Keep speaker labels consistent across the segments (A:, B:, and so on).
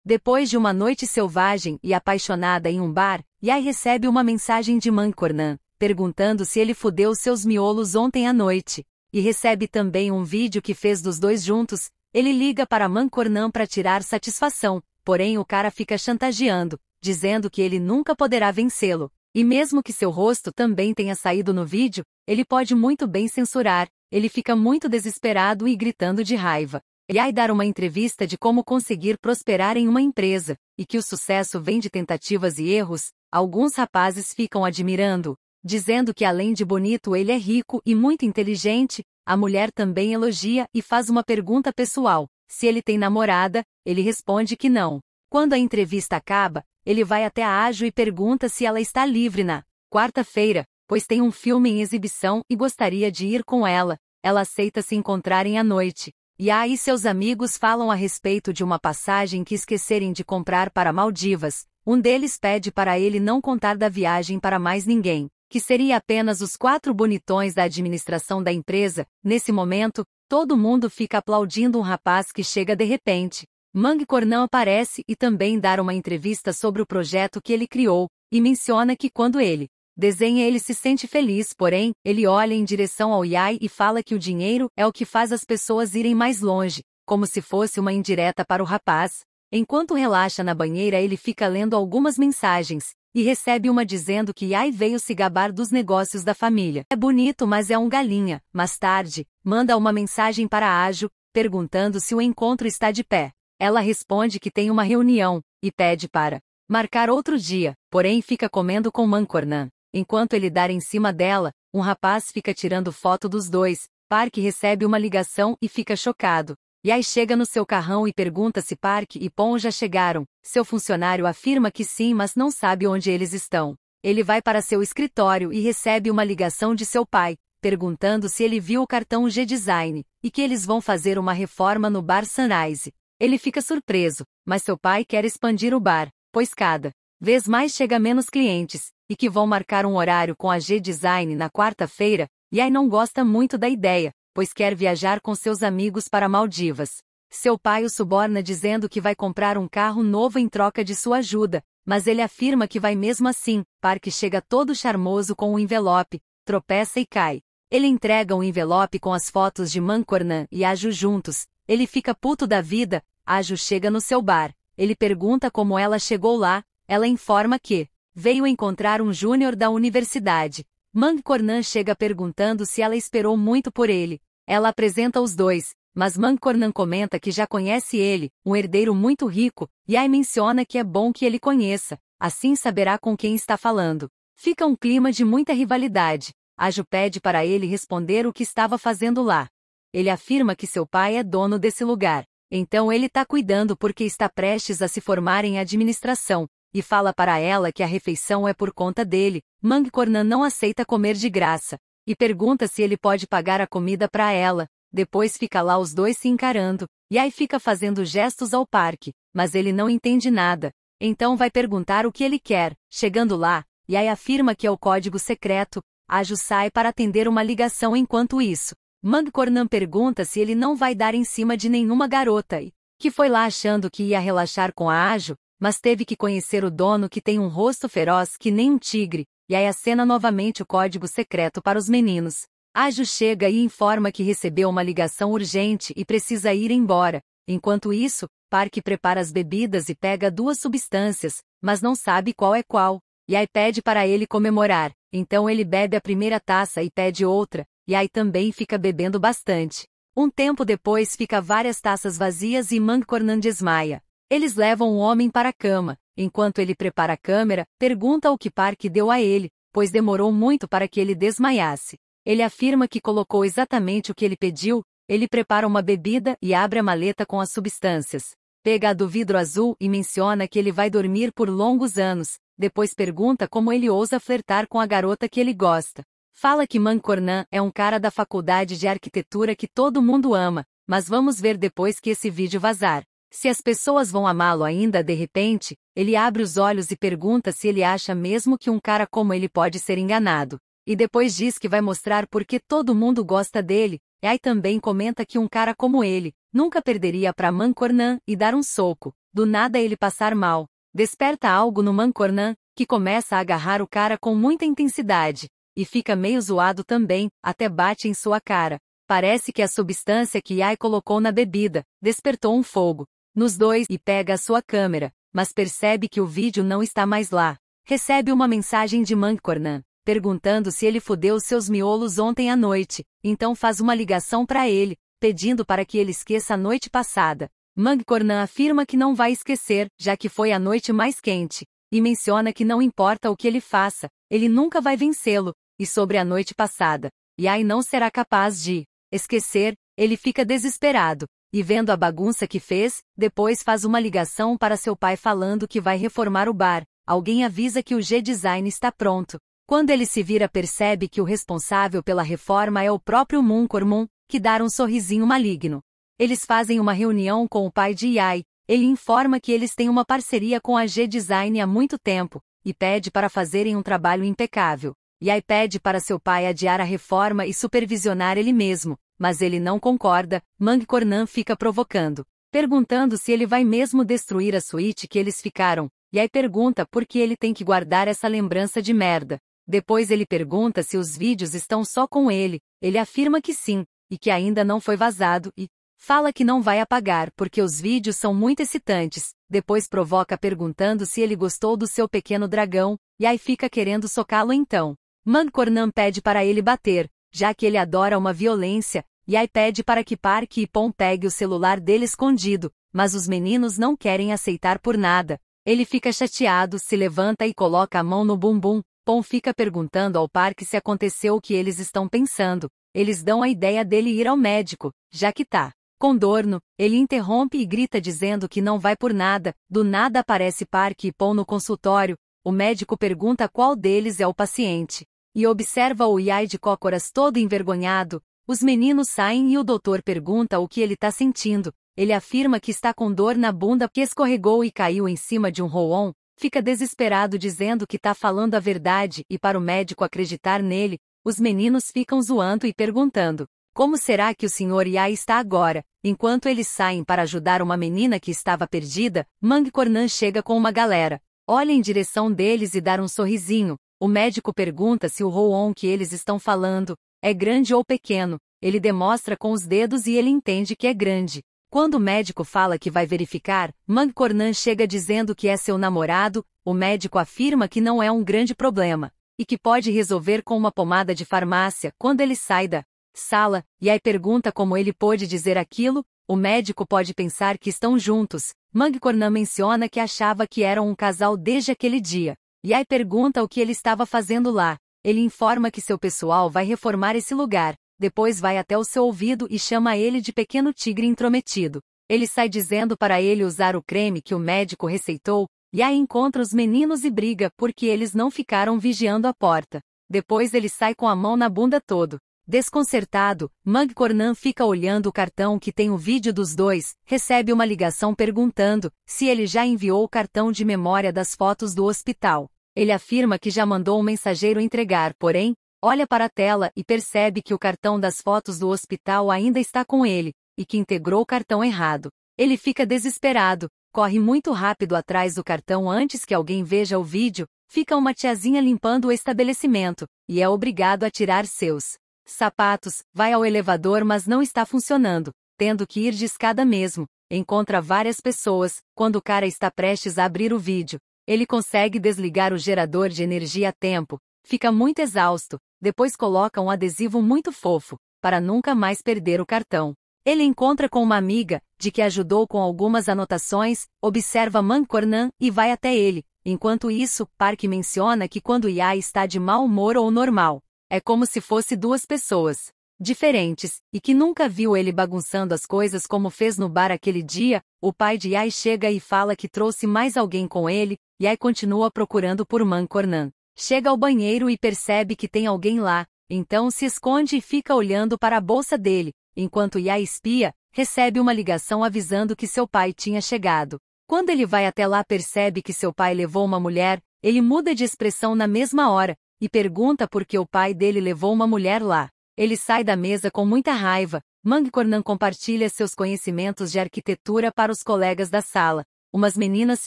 A: Depois de uma noite selvagem e apaixonada em um bar, Yai recebe uma mensagem de Mancornan, perguntando se ele fudeu seus miolos ontem à noite. E recebe também um vídeo que fez dos dois juntos. Ele liga para Mancornan para tirar satisfação, porém o cara fica chantageando, dizendo que ele nunca poderá vencê-lo. E mesmo que seu rosto também tenha saído no vídeo, ele pode muito bem censurar. Ele fica muito desesperado e gritando de raiva. Yai dá uma entrevista de como conseguir prosperar em uma empresa, e que o sucesso vem de tentativas e erros. Alguns rapazes ficam admirando, dizendo que além de bonito ele é rico e muito inteligente. A mulher também elogia e faz uma pergunta pessoal, se ele tem namorada. Ele responde que não. Quando a entrevista acaba, ele vai até a Aju e pergunta se ela está livre na quarta-feira, pois tem um filme em exibição e gostaria de ir com ela. Ela aceita se encontrarem à noite. Yai e seus amigos falam a respeito de uma passagem que esquecerem de comprar para Maldivas. Um deles pede para ele não contar da viagem para mais ninguém, que seria apenas os 4 bonitões da administração da empresa. Nesse momento, todo mundo fica aplaudindo um rapaz que chega de repente. Mancornan aparece e também dá uma entrevista sobre o projeto que ele criou, e menciona que quando ele desenha ele se sente feliz, porém, ele olha em direção ao Yai e fala que o dinheiro é o que faz as pessoas irem mais longe, como se fosse uma indireta para o rapaz. Enquanto relaxa na banheira, ele fica lendo algumas mensagens, e recebe uma dizendo que Yai veio se gabar dos negócios da família. É bonito, mas é um galinha. Mais tarde, manda uma mensagem para a Aju, perguntando se o encontro está de pé. Ela responde que tem uma reunião, e pede para marcar outro dia, porém fica comendo com Mancornan. Enquanto ele dá em cima dela, um rapaz fica tirando foto dos dois. Park recebe uma ligação e fica chocado. Yai chega no seu carrão e pergunta se Park e Pon já chegaram. Seu funcionário afirma que sim, mas não sabe onde eles estão. Ele vai para seu escritório e recebe uma ligação de seu pai, perguntando se ele viu o cartão G-Design, e que eles vão fazer uma reforma no bar Sunrise. Ele fica surpreso, mas seu pai quer expandir o bar, pois cada vez mais chega menos clientes, e que vão marcar um horário com a G-Design na quarta-feira. Yai não gosta muito da ideia, pois quer viajar com seus amigos para Maldivas. Seu pai o suborna dizendo que vai comprar um carro novo em troca de sua ajuda, mas ele afirma que vai mesmo assim. Park chega todo charmoso com um envelope, tropeça e cai. Ele entrega um envelope com as fotos de Mancornan e Aju juntos. Ele fica puto da vida. Aju chega no seu bar. Ele pergunta como ela chegou lá. Ela informa que veio encontrar um júnior da universidade. Mancornan chega perguntando se ela esperou muito por ele. Ela apresenta os dois, mas Mancornan comenta que já conhece ele, um herdeiro muito rico. Yai menciona que é bom que ele conheça, assim saberá com quem está falando. Fica um clima de muita rivalidade. Aju pede para ele responder o que estava fazendo lá. Ele afirma que seu pai é dono desse lugar, então ele está cuidando porque está prestes a se formar em administração. E fala para ela que a refeição é por conta dele. Mancornan não aceita comer de graça, e pergunta se ele pode pagar a comida para ela. Depois fica lá os dois se encarando, e aí fica fazendo gestos ao Park, mas ele não entende nada. Então vai perguntar o que ele quer. Chegando lá, Yai afirma que é o código secreto. Aju sai para atender uma ligação enquanto isso. Mancornan pergunta se ele não vai dar em cima de nenhuma garota e que foi lá achando que ia relaxar com a Aju, mas teve que conhecer o dono que tem um rosto feroz que nem um tigre. E aí acena novamente o código secreto para os meninos. Aju chega e informa que recebeu uma ligação urgente e precisa ir embora. Enquanto isso, Park prepara as bebidas e pega 2 substâncias, mas não sabe qual é qual. E aí pede para ele comemorar. Então ele bebe a primeira taça e pede outra. E aí também fica bebendo bastante. Um tempo depois fica várias taças vazias e Mancornan desmaia. Eles levam o homem para a cama. Enquanto ele prepara a câmera, pergunta o que Park deu a ele, pois demorou muito para que ele desmaiasse. Ele afirma que colocou exatamente o que ele pediu. Ele prepara uma bebida e abre a maleta com as substâncias. Pega a do vidro azul e menciona que ele vai dormir por longos anos. Depois pergunta como ele ousa flertar com a garota que ele gosta. Fala que Mancornan é um cara da faculdade de arquitetura que todo mundo ama, mas vamos ver depois que esse vídeo vazar. Se as pessoas vão amá-lo ainda. De repente, ele abre os olhos e pergunta se ele acha mesmo que um cara como ele pode ser enganado. E depois diz que vai mostrar por que todo mundo gosta dele. E aí também comenta que um cara como ele Nunca perderia para Mancornan e dar um soco, do nada ele passar mal. Desperta algo no Mancornan, que começa a agarrar o cara com muita intensidade. E fica meio zoado também, até bate em sua cara. Parece que a substância que Yai colocou na bebida despertou um fogo nos dois e pega a sua câmera, mas percebe que o vídeo não está mais lá. Recebe uma mensagem de Mancornan, perguntando se ele fudeu seus miolos ontem à noite, então faz uma ligação para ele, pedindo para que ele esqueça a noite passada. Mancornan afirma que não vai esquecer, já que foi a noite mais quente, e menciona que não importa o que ele faça, ele nunca vai vencê-lo, e sobre a noite passada, Yai não será capaz de esquecer. Ele fica desesperado, e vendo a bagunça que fez, depois faz uma ligação para seu pai falando que vai reformar o bar. Alguém avisa que o G-Design está pronto. Quando ele se vira, percebe que o responsável pela reforma é o próprio Mancornan, que dá um sorrisinho maligno. Eles fazem uma reunião com o pai de Yai. Ele informa que eles têm uma parceria com a G-Design há muito tempo, e pede para fazerem um trabalho impecável. Yai pede para seu pai adiar a reforma e supervisionar ele mesmo, mas ele não concorda. Mancornan fica provocando, perguntando se ele vai mesmo destruir a suíte que eles ficaram. Yai pergunta por que ele tem que guardar essa lembrança de merda. Depois ele pergunta se os vídeos estão só com ele. Ele afirma que sim, e que ainda não foi vazado, e fala que não vai apagar porque os vídeos são muito excitantes. Depois provoca perguntando se ele gostou do seu pequeno dragão. Yai fica querendo socá-lo então. Mancornan pede para ele bater, já que ele adora uma violência. Yai pede para que Park e Pom pegue o celular dele escondido, mas os meninos não querem aceitar por nada. Ele fica chateado, se levanta e coloca a mão no bumbum. Pom fica perguntando ao Park se aconteceu o que eles estão pensando. Eles dão a ideia dele ir ao médico, já que tá com dor. Ele interrompe e grita dizendo que não vai por nada. Do nada aparece Park e Pom no consultório. O médico pergunta qual deles é o paciente, e observa o Yai de cócoras todo envergonhado. Os meninos saem e o doutor pergunta o que ele tá sentindo. Ele afirma que está com dor na bunda que escorregou e caiu em cima de um roll-on. Fica desesperado dizendo que tá falando a verdade e para o médico acreditar nele. Os meninos ficam zoando e perguntando: como será que o Sr. Yai está agora? Enquanto eles saem para ajudar uma menina que estava perdida, Mancornan chega com uma galera. Olha em direção deles e dá um sorrisinho. O médico pergunta se o roll-on que eles estão falando é grande ou pequeno. Ele demonstra com os dedos e ele entende que é grande. Quando o médico fala que vai verificar, Mancornan chega dizendo que é seu namorado. O médico afirma que não é um grande problema, e que pode resolver com uma pomada de farmácia. Quando ele sai da sala, Yai pergunta como ele pôde dizer aquilo. O médico pode pensar que estão juntos. Mancornan menciona que achava que eram um casal desde aquele dia. Yai pergunta o que ele estava fazendo lá. Ele informa que seu pessoal vai reformar esse lugar. Depois vai até o seu ouvido e chama ele de pequeno tigre intrometido. Ele sai dizendo para ele usar o creme que o médico receitou. Yai encontra os meninos e briga porque eles não ficaram vigiando a porta. Depois ele sai com a mão na bunda todo desconcertado. Mancornan fica olhando o cartão que tem o vídeo dos dois. Recebe uma ligação perguntando se ele já enviou o cartão de memória das fotos do hospital. Ele afirma que já mandou um mensageiro entregar, porém, olha para a tela e percebe que o cartão das fotos do hospital ainda está com ele, e que integrou o cartão errado. Ele fica desesperado, corre muito rápido atrás do cartão antes que alguém veja o vídeo. Fica uma tiazinha limpando o estabelecimento, e é obrigado a tirar seus sapatos. Vai ao elevador, mas não está funcionando, tendo que ir de escada mesmo. Encontra várias pessoas. Quando o cara está prestes a abrir o vídeo, ele consegue desligar o gerador de energia a tempo. Fica muito exausto. Depois coloca um adesivo muito fofo, para nunca mais perder o cartão. Ele encontra com uma amiga, de que ajudou com algumas anotações, observa Mancornan e vai até ele. Enquanto isso, Park menciona que quando Yai está de mau humor ou normal, é como se fosse duas pessoas diferentes, e que nunca viu ele bagunçando as coisas como fez no bar aquele dia. O pai de Yai chega e fala que trouxe mais alguém com ele. Yai continua procurando por Mancornan. Chega ao banheiro e percebe que tem alguém lá, então se esconde e fica olhando para a bolsa dele. Enquanto Yai espia, recebe uma ligação avisando que seu pai tinha chegado. Quando ele vai até lá, percebe que seu pai levou uma mulher. Ele muda de expressão na mesma hora, e pergunta por que o pai dele levou uma mulher lá. Ele sai da mesa com muita raiva. Mangkornan compartilha seus conhecimentos de arquitetura para os colegas da sala. Umas meninas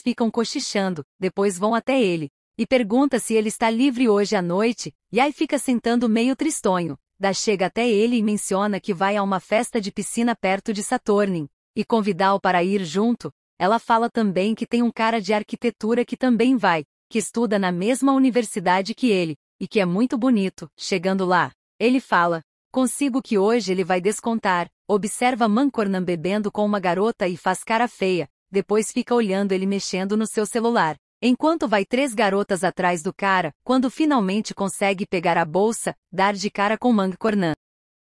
A: ficam cochichando, depois vão até ele e pergunta se ele está livre hoje à noite. Yai fica sentando meio tristonho. Da chega até ele e menciona que vai a uma festa de piscina perto de Saturnin e convidá-o para ir junto. Ela fala também que tem um cara de arquitetura que também vai, que estuda na mesma universidade que ele, e que é muito bonito. Chegando lá, ele fala: consigo que hoje ele vai descontar. Observa Mangkornan bebendo com uma garota e faz cara feia, depois fica olhando ele mexendo no seu celular. Enquanto vai 3 garotas atrás do cara, quando finalmente consegue pegar a bolsa, dar de cara com Mangkornan.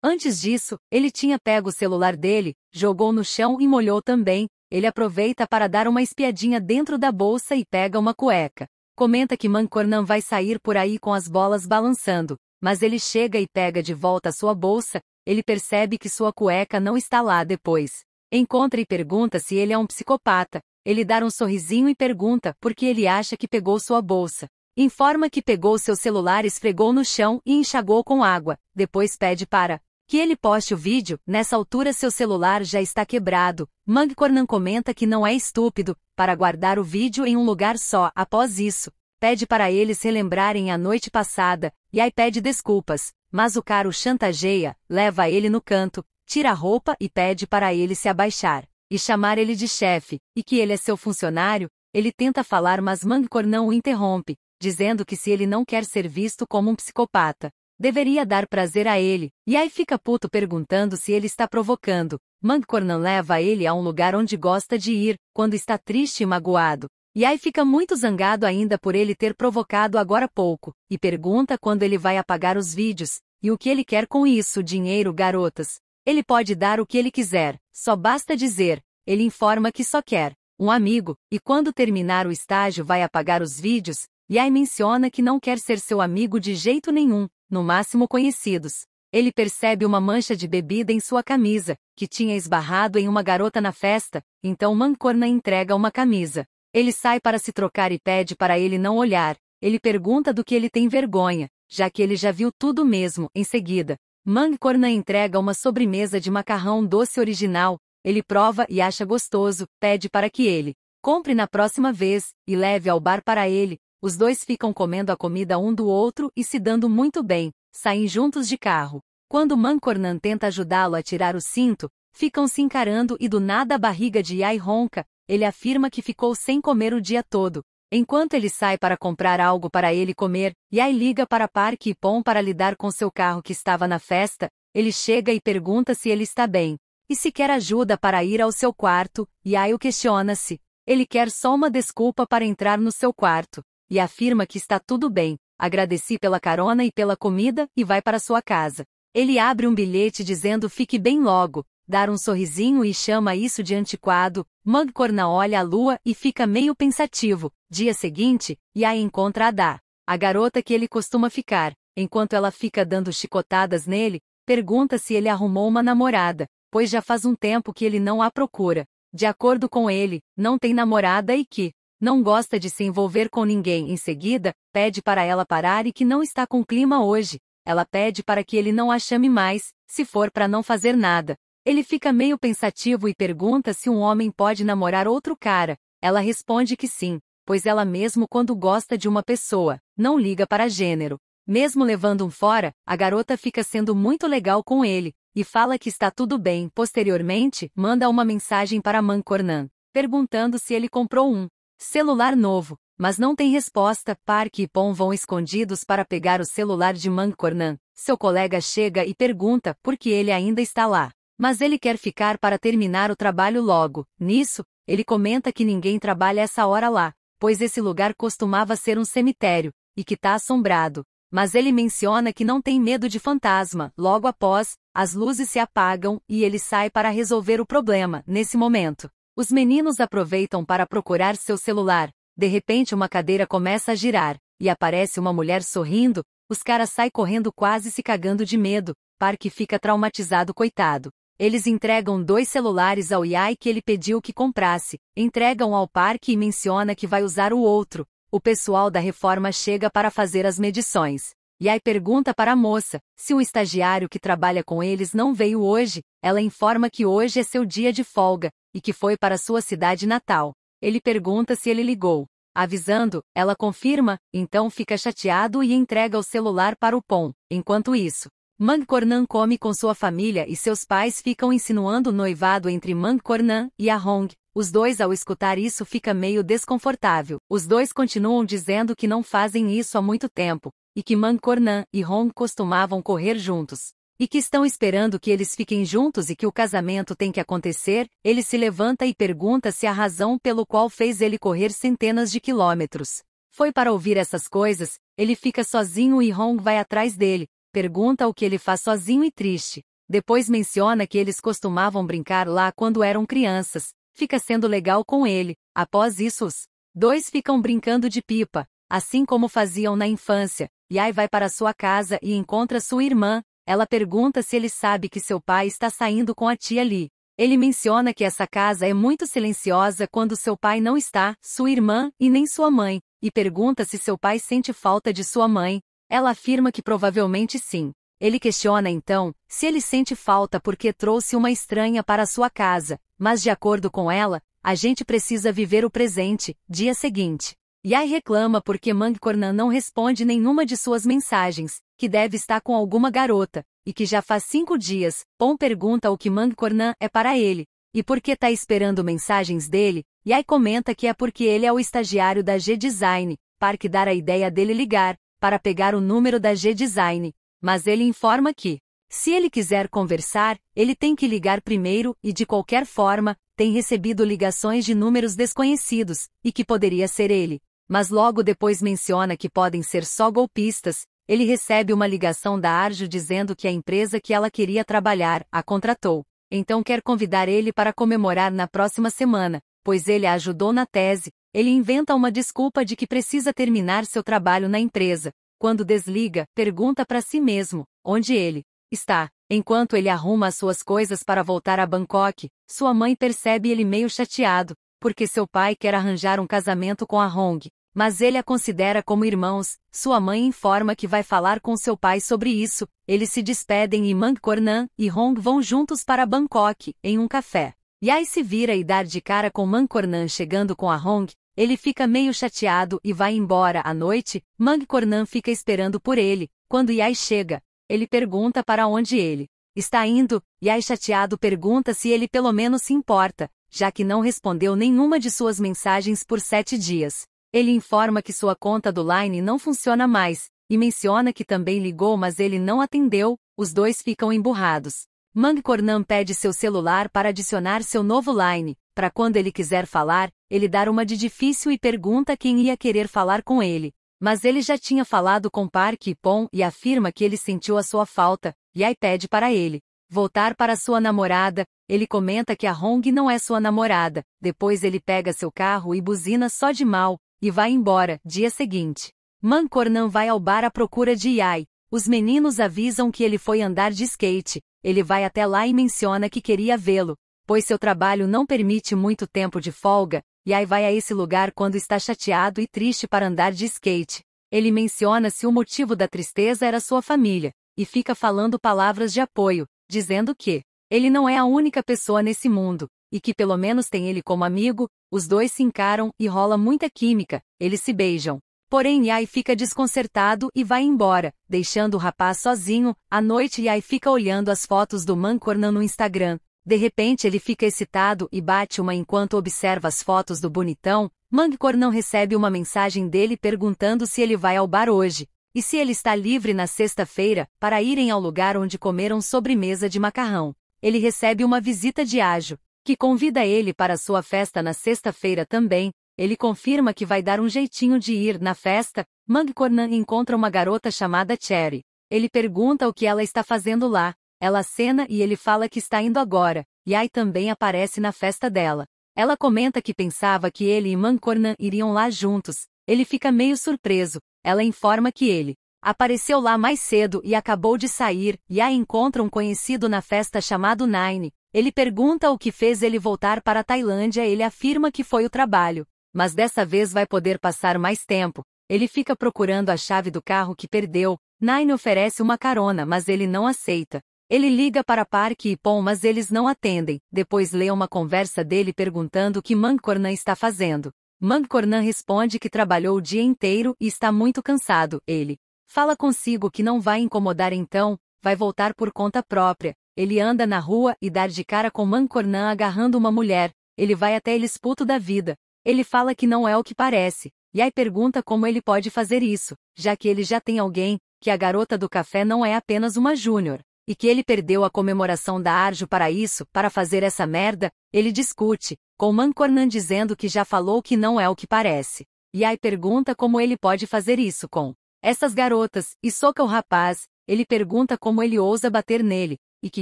A: Antes disso, ele tinha pego o celular dele, jogou no chão e molhou também. Ele aproveita para dar uma espiadinha dentro da bolsa e pega uma cueca. Comenta que Mangkornan vai sair por aí com as bolas balançando, mas ele chega e pega de volta sua bolsa. Ele percebe que sua cueca não está lá depois. Encontra e pergunta se ele é um psicopata. Ele dá um sorrisinho e pergunta por que ele acha que pegou sua bolsa. Informa que pegou seu celular, esfregou no chão e enxagou com água. Depois pede para que ele poste o vídeo. Nessa altura seu celular já está quebrado. Mangkornan comenta que não é estúpido, para guardar o vídeo em um lugar só. Após isso, pede para eles relembrarem a noite passada, e aí pede desculpas, mas o cara o chantageia, leva ele no canto, tira a roupa e pede para ele se abaixar e chamar ele de chefe, e que ele é seu funcionário. Ele tenta falar, mas Mangkornan o interrompe, dizendo que se ele não quer ser visto como um psicopata, deveria dar prazer a ele. E aí fica puto perguntando se ele está provocando. Mangkornan leva ele a um lugar onde gosta de ir, quando está triste e magoado. E aí fica muito zangado ainda por ele ter provocado agora há pouco, e pergunta quando ele vai apagar os vídeos, e o que ele quer com isso. Dinheiro, garotas. Ele pode dar o que ele quiser, só basta dizer. Ele informa que só quer um amigo, e quando terminar o estágio vai apagar os vídeos. E aí menciona que não quer ser seu amigo de jeito nenhum, no máximo conhecidos. Ele percebe uma mancha de bebida em sua camisa, que tinha esbarrado em uma garota na festa, então Mangkornan entrega uma camisa. Ele sai para se trocar e pede para ele não olhar. Ele pergunta do que ele tem vergonha, já que ele já viu tudo mesmo. Em seguida, Mangkornan entrega uma sobremesa de macarrão doce original. Ele prova e acha gostoso, pede para que ele compre na próxima vez, e leve ao bar para ele. Os dois ficam comendo a comida um do outro e se dando muito bem, saem juntos de carro. Quando Mangkornan tenta ajudá-lo a tirar o cinto, ficam se encarando e do nada a barriga de Yai ronca. Ele afirma que ficou sem comer o dia todo. Enquanto ele sai para comprar algo para ele comer, Yai liga para Park Ipon para lidar com seu carro que estava na festa. Ele chega e pergunta se ele está bem, e se quer ajuda para ir ao seu quarto. Yai o questiona-se. Ele quer só uma desculpa para entrar no seu quarto, e afirma que está tudo bem. Agradeci pela carona e pela comida, e vai para sua casa. Ele abre um bilhete dizendo fique bem logo, dar um sorrisinho e chama isso de antiquado. Mangkornan olha a lua e fica meio pensativo. Dia seguinte, Yai encontra Ada, a garota que ele costuma ficar. Enquanto ela fica dando chicotadas nele, pergunta se ele arrumou uma namorada, pois já faz um tempo que ele não a procura. De acordo com ele, não tem namorada e que não gosta de se envolver com ninguém. Em seguida, pede para ela parar e que não está com clima hoje. Ela pede para que ele não a chame mais, se for para não fazer nada. Ele fica meio pensativo e pergunta se um homem pode namorar outro cara. Ela responde que sim, pois ela mesmo quando gosta de uma pessoa, não liga para gênero. Mesmo levando um fora, a garota fica sendo muito legal com ele, e fala que está tudo bem. Posteriormente, manda uma mensagem para Mangkornan, perguntando se ele comprou um celular novo, mas não tem resposta. Park e Pon vão escondidos para pegar o celular de Mangkornan. Seu colega chega e pergunta por que ele ainda está lá, mas ele quer ficar para terminar o trabalho logo. Nisso, ele comenta que ninguém trabalha essa hora lá, pois esse lugar costumava ser um cemitério, e que está assombrado. Mas ele menciona que não tem medo de fantasma. Logo após, as luzes se apagam, e ele sai para resolver o problema. Nesse momento, os meninos aproveitam para procurar seu celular. De repente uma cadeira começa a girar, e aparece uma mulher sorrindo. Os caras saem correndo quase se cagando de medo. Park fica traumatizado, coitado. Eles entregam 2 celulares ao Yai que ele pediu que comprasse. Entregam ao Park e menciona que vai usar o outro. O pessoal da reforma chega para fazer as medições. Yai pergunta para a moça se um estagiário que trabalha com eles não veio hoje. Ela informa que hoje é seu dia de folga e que foi para sua cidade natal. Ele pergunta se ele ligou. Avisando, ela confirma, então fica chateado e entrega o celular para o Pon. Enquanto isso, Mangkornan come com sua família e seus pais ficam insinuando o noivado entre Mangkornan e a Hong. Os dois, ao escutar isso, fica meio desconfortável. Os dois continuam dizendo que não fazem isso há muito tempo, e que Mangkornan e Hong costumavam correr juntos, e que estão esperando que eles fiquem juntos e que o casamento tem que acontecer. Ele se levanta e pergunta se a razão pelo qual fez ele correr centenas de quilômetros foi para ouvir essas coisas. Ele fica sozinho e Hong vai atrás dele, pergunta o que ele faz sozinho e triste. Depois menciona que eles costumavam brincar lá quando eram crianças, fica sendo legal com ele. Após isso, os dois ficam brincando de pipa, assim como faziam na infância. Yai vai para sua casa e encontra sua irmã. Ela pergunta se ele sabe que seu pai está saindo com a tia Li. Ele menciona que essa casa é muito silenciosa quando seu pai não está, sua irmã e nem sua mãe, e pergunta se seu pai sente falta de sua mãe. Ela afirma que provavelmente sim. Ele questiona então se ele sente falta porque trouxe uma estranha para sua casa, mas de acordo com ela, a gente precisa viver o presente. Dia seguinte, Yai reclama porque Mangkornan não responde nenhuma de suas mensagens, que deve estar com alguma garota, e que já faz 5 dias. Pon pergunta o que Mangkornan é para ele, e por que tá esperando mensagens dele. Yai comenta que é porque ele é o estagiário da G-Design, Park dar a ideia dele ligar, para pegar o número da G-Design, mas ele informa que, se ele quiser conversar, ele tem que ligar primeiro e de qualquer forma, tem recebido ligações de números desconhecidos, e que poderia ser ele. Mas logo depois menciona que podem ser só golpistas. Ele recebe uma ligação da Arjo dizendo que a empresa que ela queria trabalhar a contratou. Então quer convidar ele para comemorar na próxima semana, pois ele a ajudou na tese. Ele inventa uma desculpa de que precisa terminar seu trabalho na empresa. Quando desliga, pergunta para si mesmo onde ele está. Enquanto ele arruma as suas coisas para voltar a Bangkok, sua mãe percebe ele meio chateado, porque seu pai quer arranjar um casamento com a Hong, mas ele a considera como irmãos. Sua mãe informa que vai falar com seu pai sobre isso. Eles se despedem e Mangkornan e Hong vão juntos para Bangkok, em um café. Yai se vira e dá de cara com Mangkornan chegando com a Hong. Ele fica meio chateado e vai embora. À noite, Mangkornan fica esperando por ele. Quando Yai chega, ele pergunta para onde ele está indo. Yai chateado pergunta se ele pelo menos se importa, já que não respondeu nenhuma de suas mensagens por 7 dias. Ele informa que sua conta do Line não funciona mais, e menciona que também ligou mas ele não atendeu. Os dois ficam emburrados. Mangkornan pede seu celular para adicionar seu novo Line, para quando ele quiser falar, ele dar uma de difícil e pergunta quem ia querer falar com ele. Mas ele já tinha falado com Park e Pon e afirma que ele sentiu a sua falta. Yai pede para ele voltar para sua namorada. Ele comenta que a Hong não é sua namorada. Depois ele pega seu carro e buzina só de mal, e vai embora. Dia seguinte, Mangkornan vai ao bar à procura de Yai. Os meninos avisam que ele foi andar de skate. Ele vai até lá e menciona que queria vê-lo, pois seu trabalho não permite muito tempo de folga. Yai vai a esse lugar quando está chateado e triste para andar de skate. Ele menciona se o motivo da tristeza era sua família, e fica falando palavras de apoio, dizendo que ele não é a única pessoa nesse mundo, e que pelo menos tem ele como amigo. Os dois se encaram e rola muita química. Eles se beijam. Porém Yai fica desconcertado e vai embora, deixando o rapaz sozinho. À noite Yai fica olhando as fotos do Mangkornan no Instagram. De repente ele fica excitado e bate uma enquanto observa as fotos do bonitão. Mangkornan recebe uma mensagem dele perguntando se ele vai ao bar hoje, e se ele está livre na sexta-feira, para irem ao lugar onde comeram sobremesa de macarrão. Ele recebe uma visita de Ajo, que convida ele para sua festa na sexta-feira também. Ele confirma que vai dar um jeitinho de ir na festa. Mangkornan encontra uma garota chamada Cherry. Ele pergunta o que ela está fazendo lá. Ela acena e ele fala que está indo agora. Yai também aparece na festa dela. Ela comenta que pensava que ele e Mangkornan iriam lá juntos. Ele fica meio surpreso. Ela informa que ele apareceu lá mais cedo e acabou de sair. Yai encontra um conhecido na festa chamado Nine. Ele pergunta o que fez ele voltar para a Tailândia. Ele afirma que foi o trabalho, mas dessa vez vai poder passar mais tempo. Ele fica procurando a chave do carro que perdeu. Nine oferece uma carona, mas ele não aceita. Ele liga para Park e Pon, mas eles não atendem. Depois lê uma conversa dele perguntando o que Mancornan está fazendo. Mancornan responde que trabalhou o dia inteiro e está muito cansado. Ele fala consigo que não vai incomodar, então vai voltar por conta própria. Ele anda na rua e dá de cara com Mancornan agarrando uma mulher. Ele vai até eles puto da vida. Ele fala que não é o que parece. E aí pergunta como ele pode fazer isso, já que ele já tem alguém, que a garota do café não é apenas uma júnior. E que ele perdeu a comemoração da Arjo para isso, para fazer essa merda. Ele discute com Mancornan dizendo que já falou que não é o que parece. E aí pergunta como ele pode fazer isso com essas garotas, e soca o rapaz. Ele pergunta como ele ousa bater nele, e que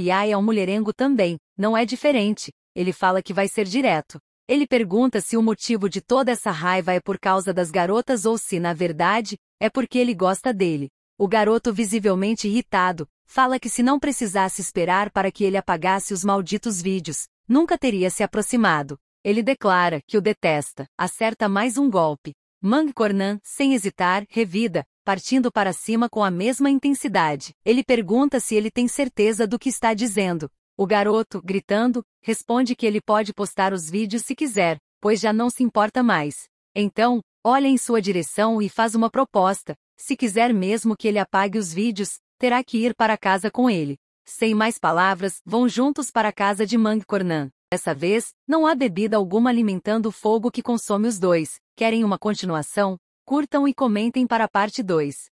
A: Yai é um mulherengo também, não é diferente. Ele fala que vai ser direto. Ele pergunta se o motivo de toda essa raiva é por causa das garotas ou se, na verdade, é porque ele gosta dele. O garoto, visivelmente irritado, fala que se não precisasse esperar para que ele apagasse os malditos vídeos, nunca teria se aproximado. Ele declara que o detesta, acerta mais um golpe. Mancornan, sem hesitar, revida, partindo para cima com a mesma intensidade. Ele pergunta se ele tem certeza do que está dizendo. O garoto, gritando, responde que ele pode postar os vídeos se quiser, pois já não se importa mais. Então, olha em sua direção e faz uma proposta. Se quiser mesmo que ele apague os vídeos, terá que ir para casa com ele. Sem mais palavras, vão juntos para a casa de Mancornan. Dessa vez, não há bebida alguma alimentando o fogo que consome os dois. Querem uma continuação? Curtam e comentem para a parte 2.